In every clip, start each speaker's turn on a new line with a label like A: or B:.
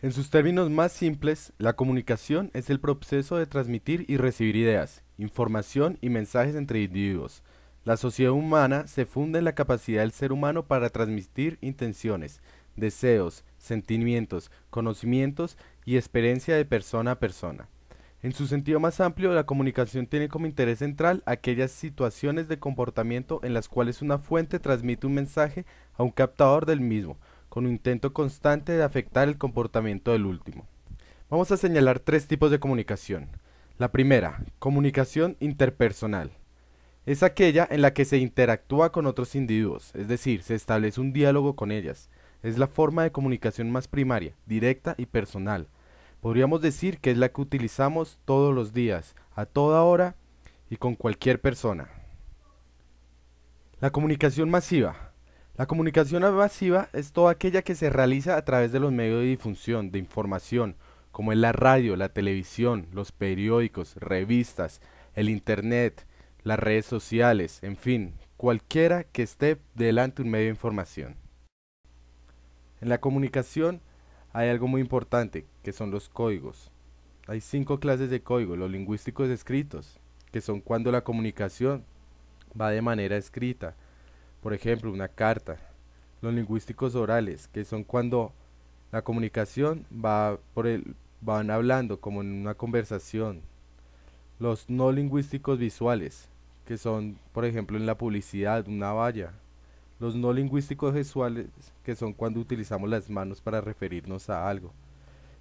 A: En sus términos más simples, la comunicación es el proceso de transmitir y recibir ideas, información y mensajes entre individuos. La sociedad humana se funda en la capacidad del ser humano para transmitir intenciones, deseos, sentimientos, conocimientos y experiencia de persona a persona. En su sentido más amplio, la comunicación tiene como interés central aquellas situaciones de comportamiento en las cuales una fuente transmite un mensaje a un captador del mismo, con un intento constante de afectar el comportamiento del último. Vamos a señalar tres tipos de comunicación. La primera, comunicación interpersonal. Es aquella en la que se interactúa con otros individuos, es decir, se establece un diálogo con ellas. Es la forma de comunicación más primaria, directa y personal. Podríamos decir que es la que utilizamos todos los días, a toda hora y con cualquier persona. La comunicación masiva. La comunicación masiva es toda aquella que se realiza a través de los medios de difusión de información, como es la radio, la televisión, los periódicos, revistas, el internet, las redes sociales, en fin, cualquiera que esté delante de un medio de información. En la comunicación hay algo muy importante, que son los códigos. Hay 5 clases de códigos: los lingüísticos escritos, que son cuando la comunicación va de manera escrita, por ejemplo, una carta; los lingüísticos orales, que son cuando la comunicación van hablando como en una conversación; los no lingüísticos visuales, que son, por ejemplo, en la publicidad, una valla; los no lingüísticos gestuales, que son cuando utilizamos las manos para referirnos a algo;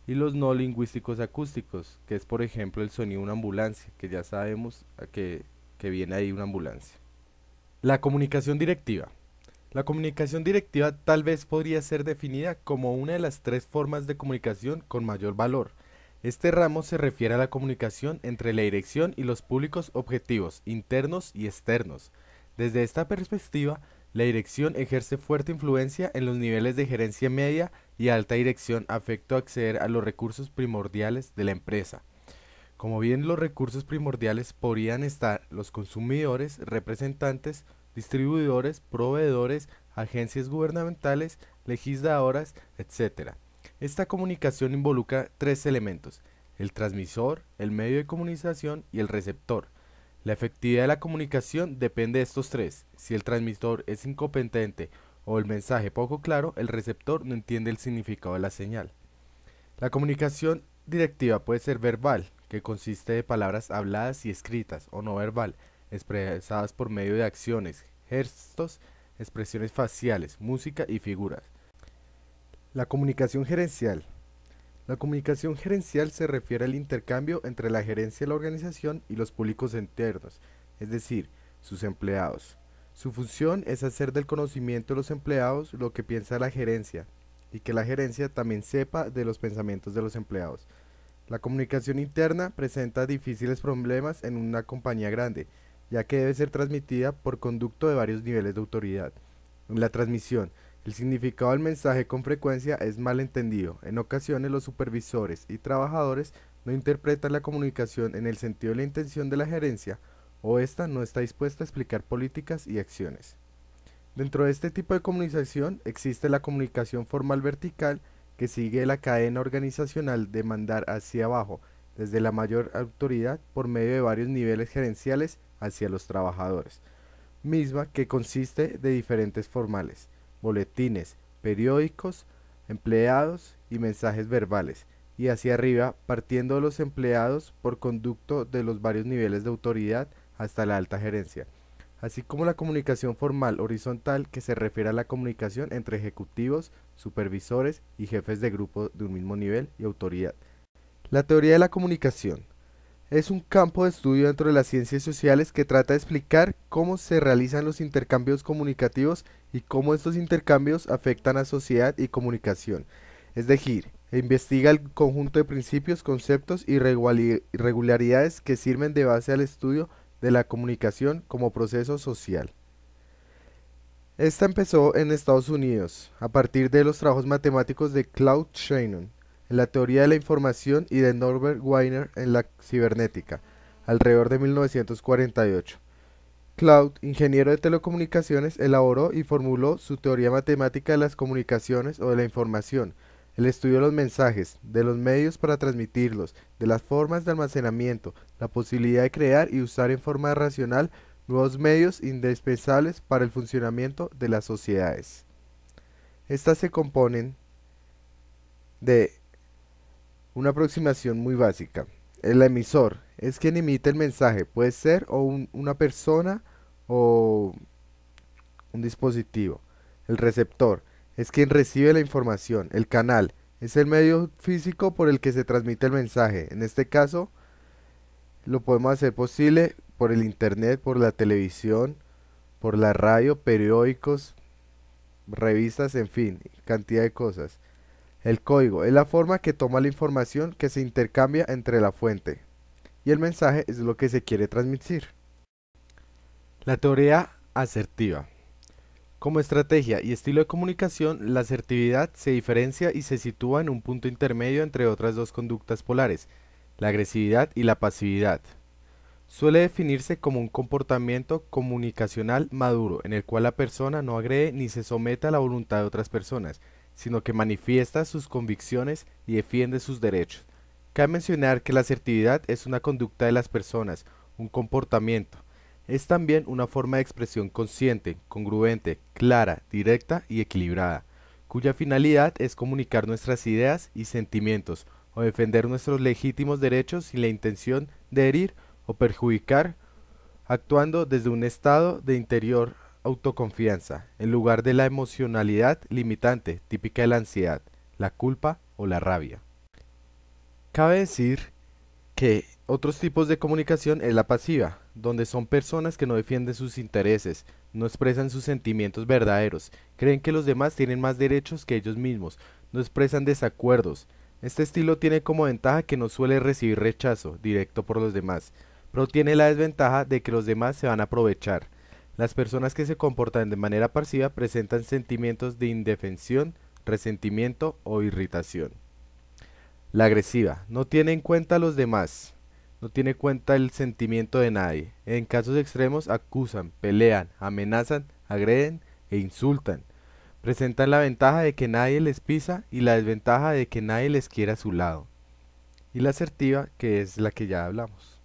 A: y los no lingüísticos acústicos, que es, por ejemplo, el sonido de una ambulancia, que ya sabemos que viene ahí una ambulancia. La comunicación directiva. La comunicación directiva tal vez podría ser definida como una de las tres formas de comunicación con mayor valor. Este ramo se refiere a la comunicación entre la dirección y los públicos objetivos, internos y externos. Desde esta perspectiva, la dirección ejerce fuerte influencia en los niveles de gerencia media y alta dirección a efecto de acceder a los recursos primordiales de la empresa. Como bien los recursos primordiales podrían estar los consumidores, representantes, distribuidores, proveedores, agencias gubernamentales, legisladoras, etcétera. Esta comunicación involucra tres elementos: el transmisor, el medio de comunicación y el receptor. La efectividad de la comunicación depende de estos tres. Si el transmisor es incompetente o el mensaje poco claro, el receptor no entiende el significado de la señal. La comunicación directiva puede ser verbal, que consiste de palabras habladas y escritas, o no verbal, expresadas por medio de acciones, gestos, expresiones faciales, música y figuras. La comunicación gerencial. La comunicación gerencial se refiere al intercambio entre la gerencia de la organización y los públicos internos, es decir, sus empleados. Su función es hacer del conocimiento de los empleados lo que piensa la gerencia, y que la gerencia también sepa de los pensamientos de los empleados. La comunicación interna presenta difíciles problemas en una compañía grande, ya que debe ser transmitida por conducto de varios niveles de autoridad. En la transmisión, el significado del mensaje con frecuencia es mal entendido. En ocasiones los supervisores y trabajadores no interpretan la comunicación en el sentido de la intención de la gerencia, o ésta no está dispuesta a explicar políticas y acciones. Dentro de este tipo de comunicación existe la comunicación formal vertical, que sigue la cadena organizacional de mandar hacia abajo, desde la mayor autoridad por medio de varios niveles gerenciales hacia los trabajadores, misma que consiste de diferentes formales: boletines, periódicos, empleados y mensajes verbales, y hacia arriba partiendo de los empleados por conducto de los varios niveles de autoridad hasta la alta gerencia, así como la comunicación formal horizontal, que se refiere a la comunicación entre ejecutivos, supervisores y jefes de grupo de un mismo nivel y autoridad. La teoría de la comunicación es un campo de estudio dentro de las ciencias sociales que trata de explicar cómo se realizan los intercambios comunicativos y cómo estos intercambios afectan a sociedad y comunicación. Es decir, investiga el conjunto de principios, conceptos y regularidades que sirven de base al estudio de la comunicación como proceso social. Esta empezó en Estados Unidos, a partir de los trabajos matemáticos de Claude Shannon en la teoría de la información y de Norbert Wiener en la cibernética, alrededor de 1948. Claude, ingeniero de telecomunicaciones, elaboró y formuló su teoría matemática de las comunicaciones o de la información, El estudio de los mensajes, de los medios para transmitirlos, de las formas de almacenamiento, la posibilidad de crear y usar en forma racional nuevos medios indispensables para el funcionamiento de las sociedades. Estas se componen de una aproximación muy básica. El emisor es quien emite el mensaje, puede ser una persona o un dispositivo. El receptor es quien recibe la información. El canal es el medio físico por el que se transmite el mensaje. En este caso, lo podemos hacer posible por el internet, por la televisión, por la radio, periódicos, revistas, en fin, cantidad de cosas. El código es la forma que toma la información que se intercambia entre la fuente. Y el mensaje es lo que se quiere transmitir. La teoría asertiva. Como estrategia y estilo de comunicación, la asertividad se diferencia y se sitúa en un punto intermedio entre otras dos conductas polares, la agresividad y la pasividad. Suele definirse como un comportamiento comunicacional maduro, en el cual la persona no agrede ni se somete a la voluntad de otras personas, sino que manifiesta sus convicciones y defiende sus derechos. Cabe mencionar que la asertividad es una conducta de las personas, un comportamiento. Es también una forma de expresión consciente, congruente, clara, directa y equilibrada, cuya finalidad es comunicar nuestras ideas y sentimientos o defender nuestros legítimos derechos sin la intención de herir o perjudicar, actuando desde un estado de interior autoconfianza, en lugar de la emocionalidad limitante típica de la ansiedad, la culpa o la rabia. Cabe decir que otros tipos de comunicación es la pasiva, donde son personas que no defienden sus intereses, no expresan sus sentimientos verdaderos, creen que los demás tienen más derechos que ellos mismos, no expresan desacuerdos. Este estilo tiene como ventaja que no suele recibir rechazo directo por los demás, pero tiene la desventaja de que los demás se van a aprovechar. Las personas que se comportan de manera pasiva presentan sentimientos de indefensión, resentimiento o irritación. La agresiva no tiene en cuenta a los demás, no tiene en cuenta el sentimiento de nadie. En casos extremos acusan, pelean, amenazan, agreden e insultan. Presentan la ventaja de que nadie les pisa y la desventaja de que nadie les quiera a su lado. Y la asertiva, que es la que ya hablamos.